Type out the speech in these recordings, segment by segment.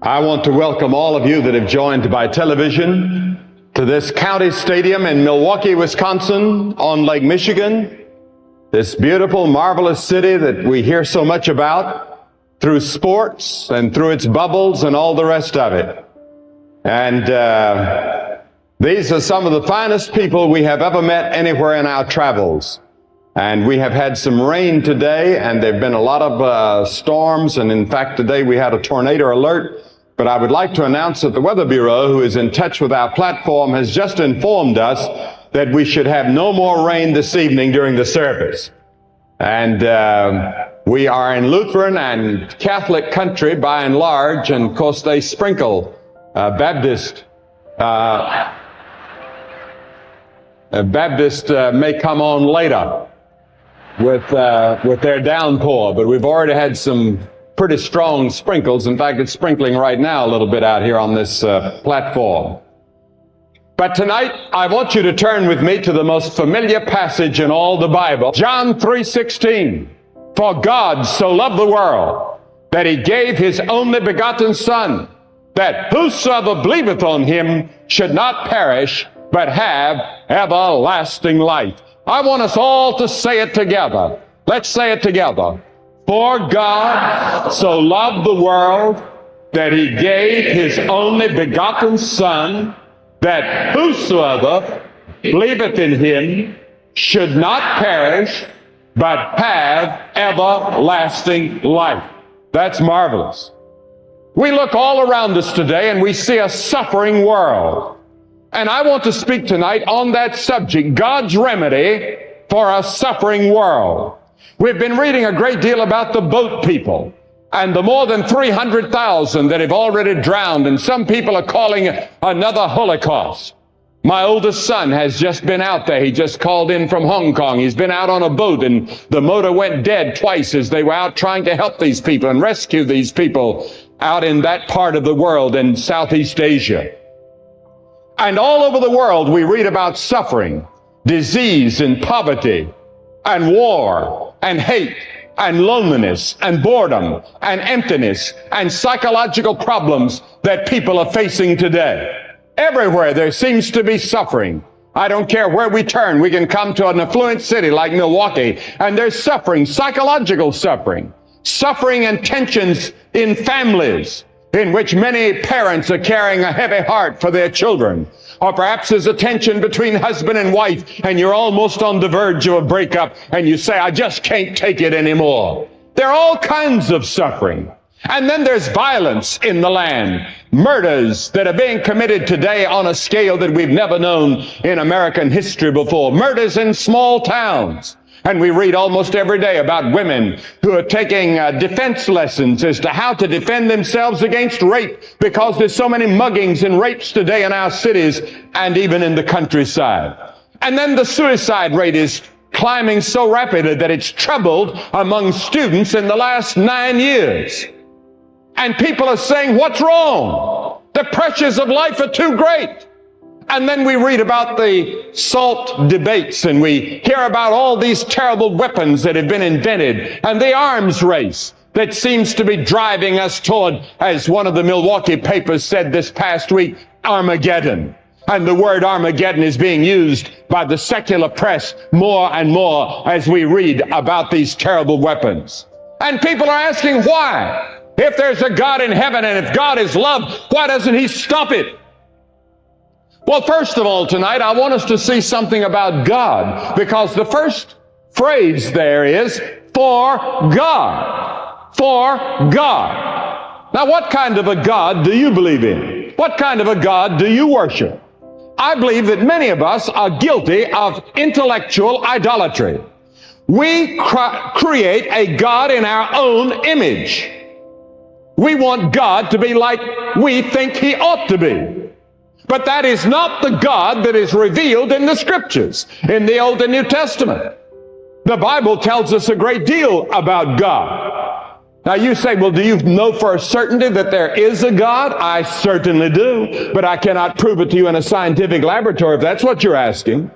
I want to welcome all of you that have joined by television to this county stadium in Milwaukee, Wisconsin, on Lake Michigan, this beautiful, marvelous city that we hear so much about through sports and through its bubbles and all the rest of it. And these are some of the finest people we have ever met anywhere in our travels. And we have had some rain today, and there have been a lot of storms, and in fact today we had a tornado alert. But I would like to announce that the Weather Bureau, who is in touch with our platform, has just informed us that we should have no more rain this evening during the service. And we are in Lutheran and Catholic country by and large, and of course they sprinkle Baptist may come on later with their downpour, but we've already had some pretty strong sprinkles. In fact, it's sprinkling right now a little bit out here on this platform. But tonight, I want you to turn with me to the most familiar passage in all the Bible, John 3:16. For God so loved the world that he gave his only begotten Son, that whosoever believeth on him should not perish, but have everlasting life. I want us all to say it together. Let's say it together. For God so loved the world that he gave his only begotten Son, that whosoever believeth in him should not perish, but have everlasting life. That's marvelous. We look all around us today and we see a suffering world. And I want to speak tonight on that subject, God's remedy for a suffering world. We've been reading a great deal about the boat people and the more than 300,000 that have already drowned, and some people are calling it another Holocaust. My oldest son has just been out there. He just called in from Hong Kong. He's been out on a boat, and the motor went dead twice as they were out trying to help these people and rescue these people out in that part of the world in Southeast Asia. And all over the world we read about suffering, disease and poverty and war and hate and loneliness and boredom and emptiness and psychological problems that people are facing today. Everywhere there seems to be suffering. I don't care where we turn. We can come to an affluent city like Milwaukee, and there's suffering, psychological suffering, suffering and tensions in families in which many parents are carrying a heavy heart for their children. Or perhaps there's a tension between husband and wife, and you're almost on the verge of a breakup, and you say, I just can't take it anymore. There are all kinds of suffering. And then there's violence in the land. Murders that are being committed today on a scale that we've never known in American history before. Murders in small towns. And we read almost every day about women who are taking defense lessons as to how to defend themselves against rape, because there's so many muggings and rapes today in our cities and even in the countryside. And then the suicide rate is climbing so rapidly that it's trebled among students in the last 9 years. And people are saying, what's wrong? The pressures of life are too great. And then we read about the SALT debates, and we hear about all these terrible weapons that have been invented, and the arms race that seems to be driving us toward, as one of the Milwaukee papers said this past week, Armageddon. And the word Armageddon is being used by the secular press more and more as we read about these terrible weapons. And people are asking why? If there's a God in heaven and if God is love, why doesn't he stop it? Well, first of all, tonight, I want us to see something about God, because the first phrase there is, for God. For God. Now, what kind of a God do you believe in? What kind of a God do you worship? I believe that many of us are guilty of intellectual idolatry. We create a God in our own image. We want God to be like we think he ought to be. But that is not the God that is revealed in the Scriptures, in the Old and New Testament. The Bible tells us a great deal about God. Now you say, well, do you know for a certainty that there is a God? I certainly do, but I cannot prove it to you in a scientific laboratory if that's what you're asking.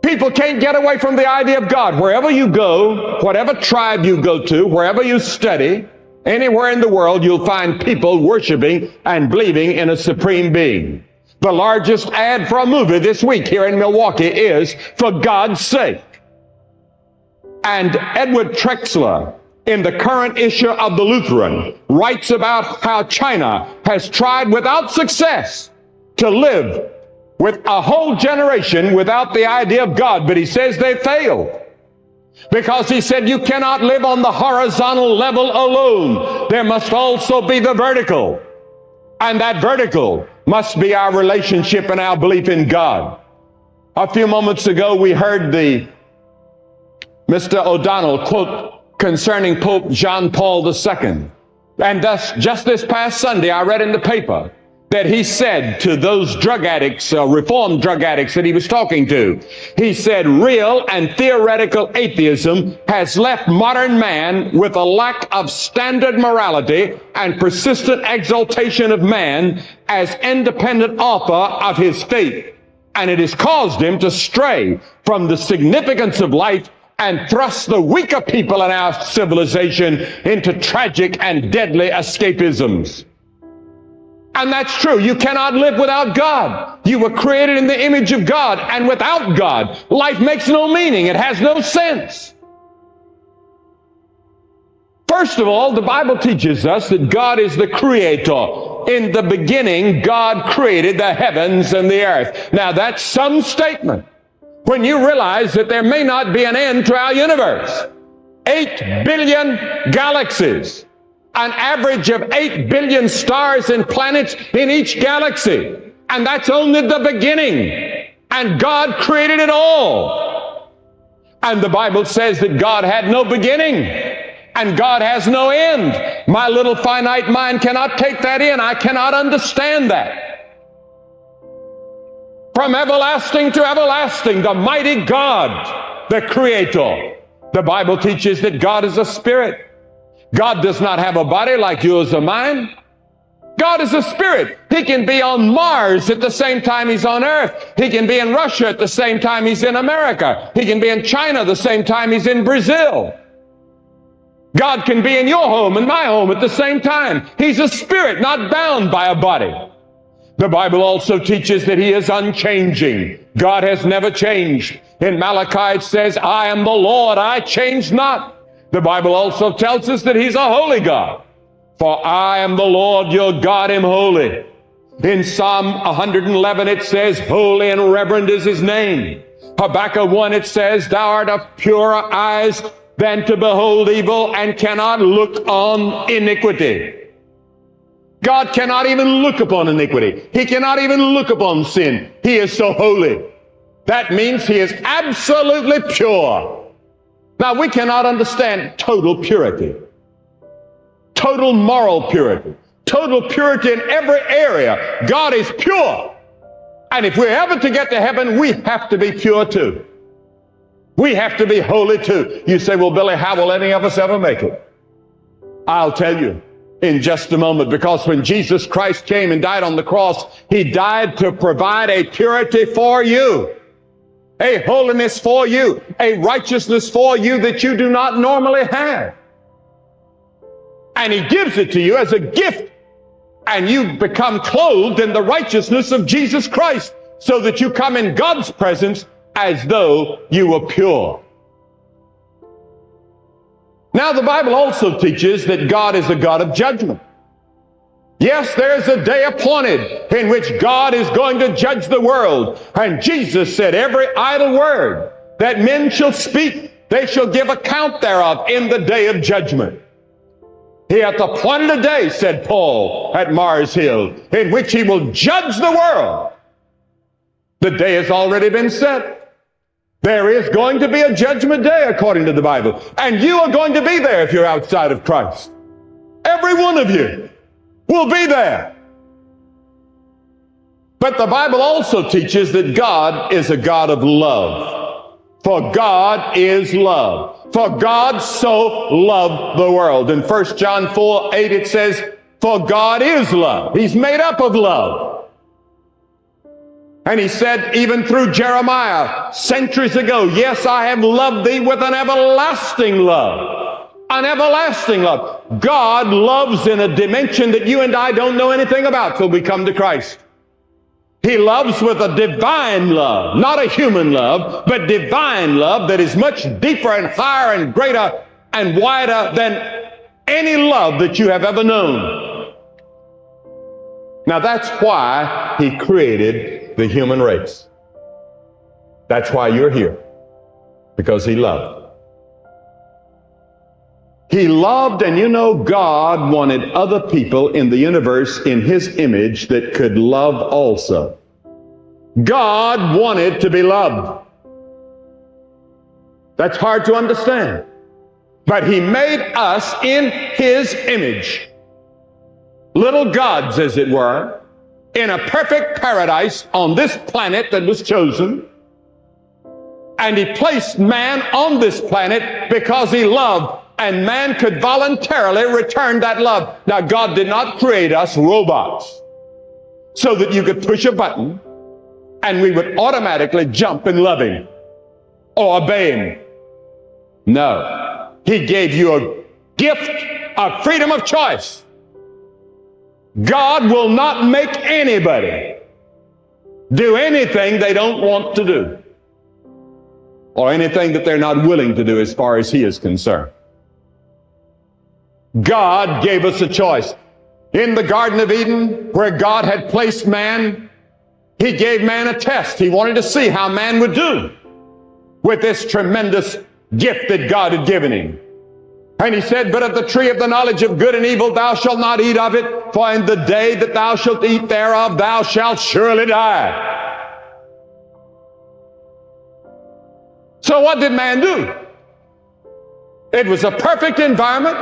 People can't get away from the idea of God. Wherever you go, whatever tribe you go to, wherever you study, Anywhere in the world, you'll find people worshiping and believing in a supreme being. The largest ad for a movie this week here in Milwaukee is "For God's Sake." And Edward Trexler, in the current issue of the Lutheran, writes about how China has tried without success to live with a whole generation without the idea of God, but he says they failed. Because he said you cannot live on the horizontal level alone. There must also be the vertical. And that vertical must be our relationship and our belief in God. A few moments ago we heard Mr. O'Donnell quote concerning Pope John Paul II. And thus, just this past Sunday, I read in the paper that he said to those drug addicts, reformed drug addicts that he was talking to, he said, real and theoretical atheism has left modern man with a lack of standard morality and persistent exaltation of man as independent author of his faith. And it has caused him to stray from the significance of life and thrust the weaker people in our civilization into tragic and deadly escapisms. And that's true. You cannot live without God. You were created in the image of God, and without God, life makes no meaning. It has no sense. First of all, the Bible teaches us that God is the creator. In the beginning, God created the heavens and the earth. Now, that's some statement. When you realize that there may not be an end to our universe. 8 billion galaxies, an average of 8 billion stars and planets in each galaxy. And that's only the beginning. And God created it all. And the Bible says that God had no beginning and God has no end. My little finite mind cannot take that in. I cannot understand that. From everlasting to everlasting, the mighty God, the Creator. The Bible teaches that God is a spirit. God does not have a body like yours or mine. God is a spirit. He can be on Mars at the same time he's on Earth. He can be in Russia at the same time he's in America. He can be in China the same time he's in Brazil. God can be in your home and my home at the same time. He's a spirit, not bound by a body. The Bible also teaches that he is unchanging. God has never changed. In Malachi it says, I am the Lord, I change not. The Bible also tells us that he's a holy God. For I am the Lord your God, am holy. In Psalm 111 it says, holy and reverend is his name. Habakkuk 1 it says, thou art of purer eyes than to behold evil and cannot look on iniquity. God cannot even look upon iniquity. He cannot even look upon sin. He is so holy. That means he is absolutely pure. Now, we cannot understand total purity, total moral purity, total purity in every area. God is pure. And if we're ever to get to heaven, we have to be pure too. We have to be holy too. You say, well, Billy, how will any of us ever make it? I'll tell you in just a moment, because when Jesus Christ came and died on the cross, he died to provide a purity for you, a holiness for you, a righteousness for you that you do not normally have. And he gives it to you as a gift, and you become clothed in the righteousness of Jesus Christ, so that you come in God's presence as though you were pure. Now, the Bible also teaches that God is a God of judgment. Yes, there's a day appointed in which God is going to judge the world. And Jesus said, every idle word that men shall speak, they shall give account thereof in the day of judgment. He hath appointed a day, said Paul at Mars Hill, in which he will judge the world. The day has already been set. There is going to be a judgment day according to the Bible. And you are going to be there if you're outside of Christ. Every one of you will be there. But the Bible also teaches that God is a God of love. For God is love. For God so loved the world. In 1 John 4:8 it says, for God is love. He's made up of love. And he said, even through Jeremiah, centuries ago, yes, I have loved thee with an everlasting love. An everlasting love. God loves in a dimension that you and I don't know anything about till we come to Christ. He loves with a divine love, not a human love, but divine love that is much deeper and higher and greater and wider than any love that you have ever known. Now that's why He created the human race. That's why you're here, because He loved. He loved, and you know, God wanted other people in the universe in His image that could love also. God wanted to be loved. That's hard to understand. But He made us in His image. Little gods, as it were, in a perfect paradise on this planet that was chosen. And He placed man on this planet because He loved. And man could voluntarily return that love. Now, God did not create us robots so that you could push a button and we would automatically jump and love Him or obey Him. No. He gave you a gift of freedom of choice. God will not make anybody do anything they don't want to do or anything that they're not willing to do as far as He is concerned. God gave us a choice. In the Garden of Eden, where God had placed man, He gave man a test. He wanted to see how man would do with this tremendous gift that God had given him. And He said, but of the tree of the knowledge of good and evil thou shalt not eat of it, for in the day that thou shalt eat thereof thou shalt surely die. So what did man do? It was a perfect environment.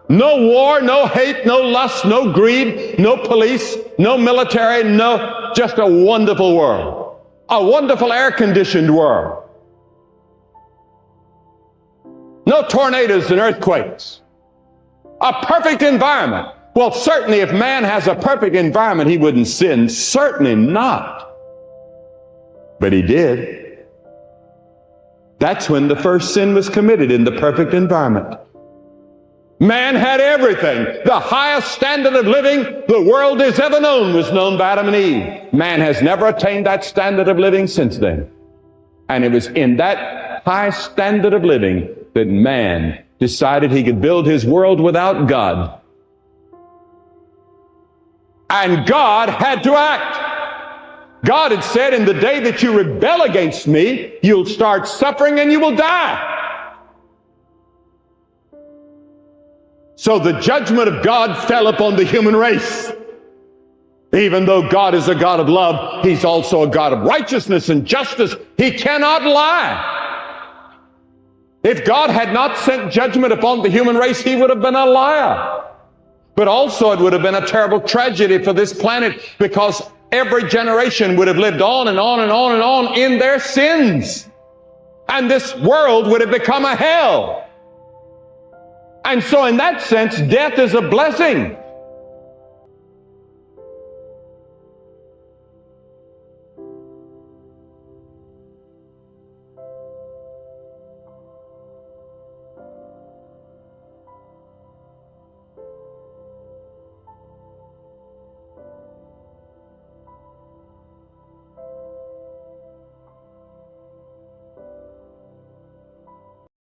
No war, no hate, no lust, no greed, no police, no military, just a wonderful world. A wonderful air-conditioned world. No tornadoes and earthquakes. A perfect environment. Well, certainly if man has a perfect environment, he wouldn't sin. Certainly not. But he did. That's when the first sin was committed, in the perfect environment. Man had everything. The highest standard of living the world has ever known was known by Adam and Eve. Man has never attained that standard of living since then. And it was in that high standard of living that man decided he could build his world without God. And God had to act. God had said, in the day that you rebel against me, you'll start suffering and you will die. So the judgment of God fell upon the human race. Even though God is a God of love, He's also a God of righteousness and justice. He cannot lie. If God had not sent judgment upon the human race, He would have been a liar. But also it would have been a terrible tragedy for this planet, because every generation would have lived on and on and on and on in their sins. And this world would have become a hell. And so in that sense, death is a blessing.